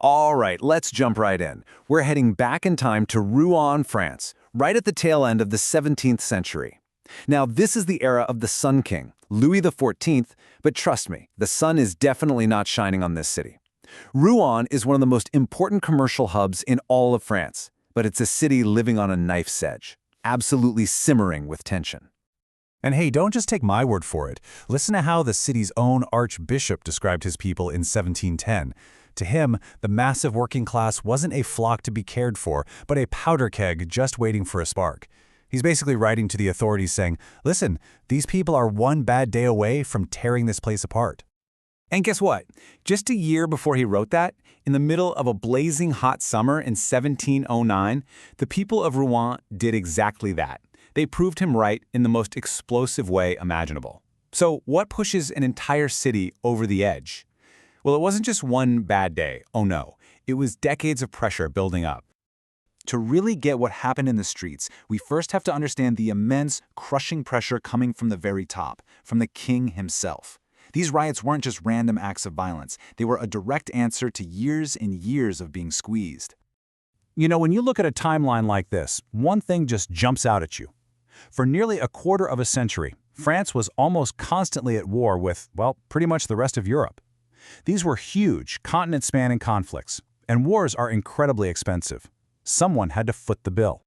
All right, let's jump right in. We're heading back in time to Rouen, France, right at the tail end of the 17th century. Now, this is the era of the Sun King, Louis XIV, but trust me, the sun is definitely not shining on this city. Rouen is one of the most important commercial hubs in all of France, but it's a city living on a knife's edge, absolutely simmering with tension. And hey, don't just take my word for it. Listen to how the city's own archbishop described his people in 1710. To him, the massive working class wasn't a flock to be cared for, but a powder keg just waiting for a spark. He's basically writing to the authorities saying, listen, these people are one bad day away from tearing this place apart. And guess what? Just a year before he wrote that, in the middle of a blazing hot summer in 1709, the people of Rouen did exactly that. They proved him right in the most explosive way imaginable. So what pushes an entire city over the edge? Well, it wasn't just one bad day, oh no. It was decades of pressure building up. To really get what happened in the streets, we first have to understand the immense, crushing pressure coming from the very top, from the king himself. These riots weren't just random acts of violence. They were a direct answer to years and years of being squeezed. You know, when you look at a timeline like this, one thing just jumps out at you. For nearly a quarter of a century, France was almost constantly at war with, well, pretty much the rest of Europe. These were huge, continent-spanning conflicts, and wars are incredibly expensive. Someone had to foot the bill.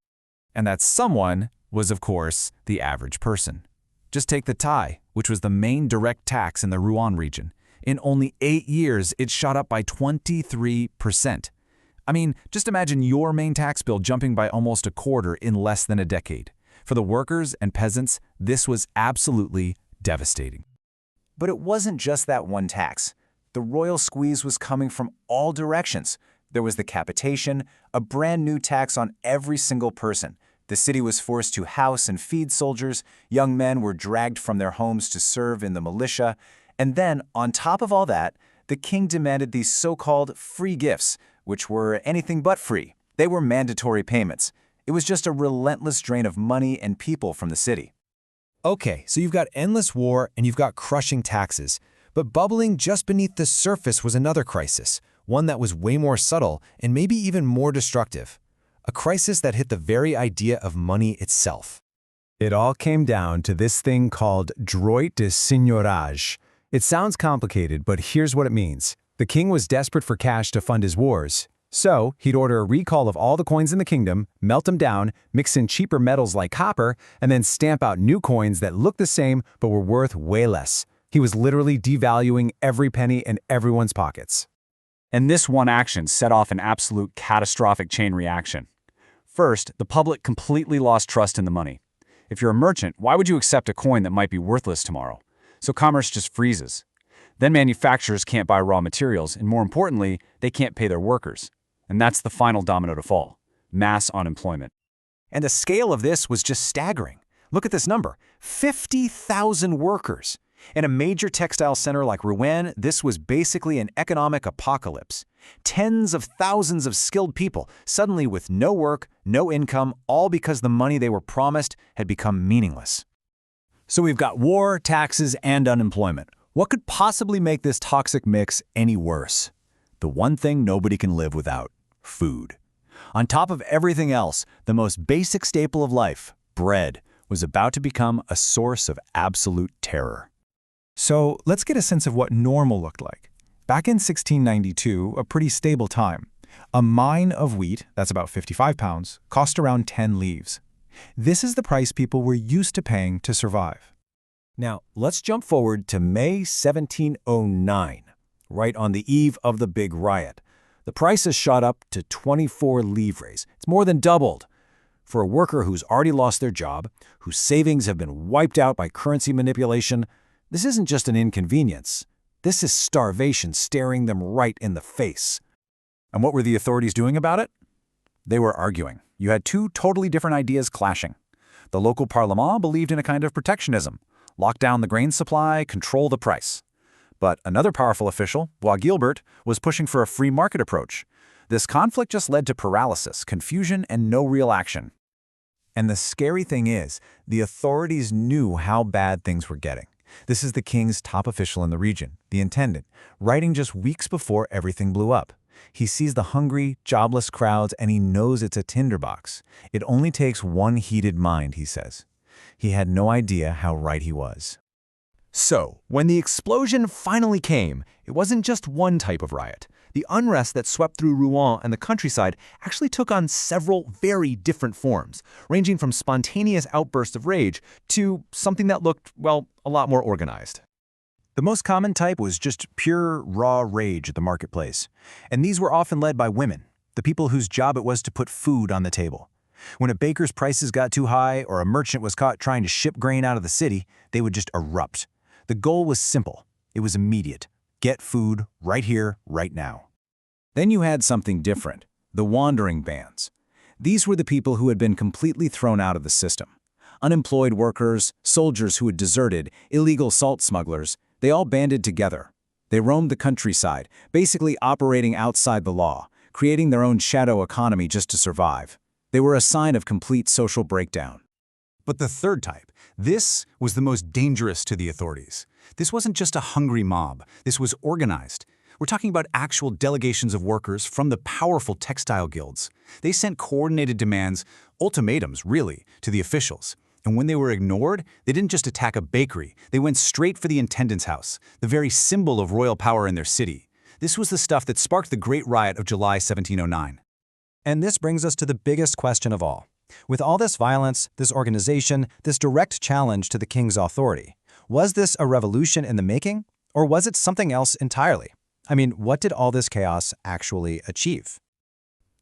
And that someone was, of course, the average person. Just take the tie, which was the main direct tax in the Rouen region. In only 8 years, it shot up by 23%. I mean, just imagine your main tax bill jumping by almost a quarter in less than a decade. For the workers and peasants, this was absolutely devastating. But it wasn't just that one tax. The royal squeeze was coming from all directions. There was the capitation, a brand new tax on every single person. The city was forced to house and feed soldiers, young men were dragged from their homes to serve in the militia, and then, on top of all that, the king demanded these so-called free gifts, which were anything but free. They were mandatory payments. It was just a relentless drain of money and people from the city. Okay, so you've got endless war and you've got crushing taxes. But bubbling just beneath the surface was another crisis, one that was way more subtle and maybe even more destructive. A crisis that hit the very idea of money itself. It all came down to this thing called droit de seigneurage. It sounds complicated, but here's what it means. The king was desperate for cash to fund his wars. So, he'd order a recall of all the coins in the kingdom, melt them down, mix in cheaper metals like copper, and then stamp out new coins that looked the same but were worth way less. He was literally devaluing every penny in everyone's pockets. And this one action set off an absolute catastrophic chain reaction. First, the public completely lost trust in the money. If you're a merchant, why would you accept a coin that might be worthless tomorrow? So commerce just freezes. Then manufacturers can't buy raw materials, and more importantly, they can't pay their workers. And that's the final domino to fall: mass unemployment. And the scale of this was just staggering. Look at this number, 50,000 workers. In a major textile center like Rouen, this was basically an economic apocalypse. Tens of thousands of skilled people, suddenly with no work, no income, all because the money they were promised had become meaningless. So we've got war, taxes, and unemployment. What could possibly make this toxic mix any worse? The one thing nobody can live without: food. On top of everything else, the most basic staple of life, bread, was about to become a source of absolute terror. So let's get a sense of what normal looked like. Back in 1692, a pretty stable time, a mine of wheat, that's about 55 pounds, cost around 10 livres. This is the price people were used to paying to survive. Now, let's jump forward to May 1709, right on the eve of the big riot. The price has shot up to 24 livres. It's more than doubled. For a worker who's already lost their job, whose savings have been wiped out by currency manipulation, this isn't just an inconvenience. This is starvation staring them right in the face. And what were the authorities doing about it? They were arguing. You had two totally different ideas clashing. The local parlement believed in a kind of protectionism: lock down the grain supply, control the price. But another powerful official, Bois Guilbert, was pushing for a free market approach. This conflict just led to paralysis, confusion, and no real action. And the scary thing is, the authorities knew how bad things were getting. This is the king's top official in the region, the intendant, writing just weeks before everything blew up. He sees the hungry, jobless crowds and he knows it's a tinderbox. It only takes one heated mind, he says. He had no idea how right he was. So, when the explosion finally came, it wasn't just one type of riot. The unrest that swept through Rouen and the countryside actually took on several very different forms, ranging from spontaneous outbursts of rage to something that looked, well, a lot more organized. The most common type was just pure, raw rage at the marketplace. And these were often led by women, the people whose job it was to put food on the table. When a baker's prices got too high or a merchant was caught trying to ship grain out of the city, they would just erupt. The goal was simple. It was immediate. Get food right here, right now. Then you had something different, the wandering bands. These were the people who had been completely thrown out of the system. Unemployed workers, soldiers who had deserted, illegal salt smugglers, they all banded together. They roamed the countryside, basically operating outside the law, creating their own shadow economy just to survive. They were a sign of complete social breakdown. But the third type, this was the most dangerous to the authorities. This wasn't just a hungry mob. This was organized. We're talking about actual delegations of workers from the powerful textile guilds. They sent coordinated demands, ultimatums really, to the officials. And when they were ignored, they didn't just attack a bakery. They went straight for the intendant's house, the very symbol of royal power in their city. This was the stuff that sparked the Great Riot of July 1709. And this brings us to the biggest question of all. With all this violence, this organization, this direct challenge to the king's authority, was this a revolution in the making, or was it something else entirely? I mean, what did all this chaos actually achieve?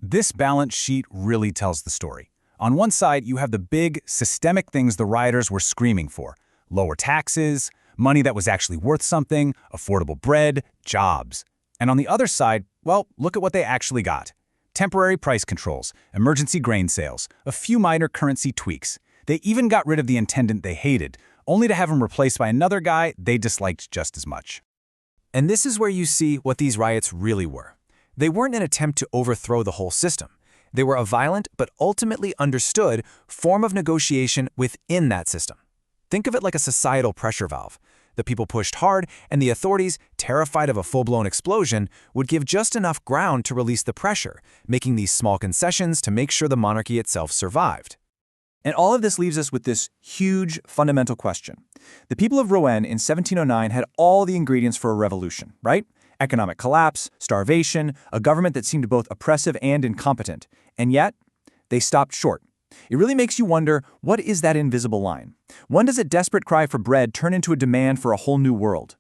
This balance sheet really tells the story. On one side, you have the big, systemic things the rioters were screaming for. Lower taxes, money that was actually worth something, affordable bread, jobs. And on the other side, well, look at what they actually got. Temporary price controls, emergency grain sales, a few minor currency tweaks. They even got rid of the intendant they hated, only to have him replaced by another guy they disliked just as much. And this is where you see what these riots really were. They weren't an attempt to overthrow the whole system. They were a violent but ultimately understood form of negotiation within that system. Think of it like a societal pressure valve. The people pushed hard, and the authorities, terrified of a full-blown explosion, would give just enough ground to release the pressure, making these small concessions to make sure the monarchy itself survived. And all of this leaves us with this huge, fundamental question. The people of Rouen in 1709 had all the ingredients for a revolution, right? Economic collapse, starvation, a government that seemed both oppressive and incompetent. And yet, they stopped short. It really makes you wonder, what is that invisible line? When does a desperate cry for bread turn into a demand for a whole new world?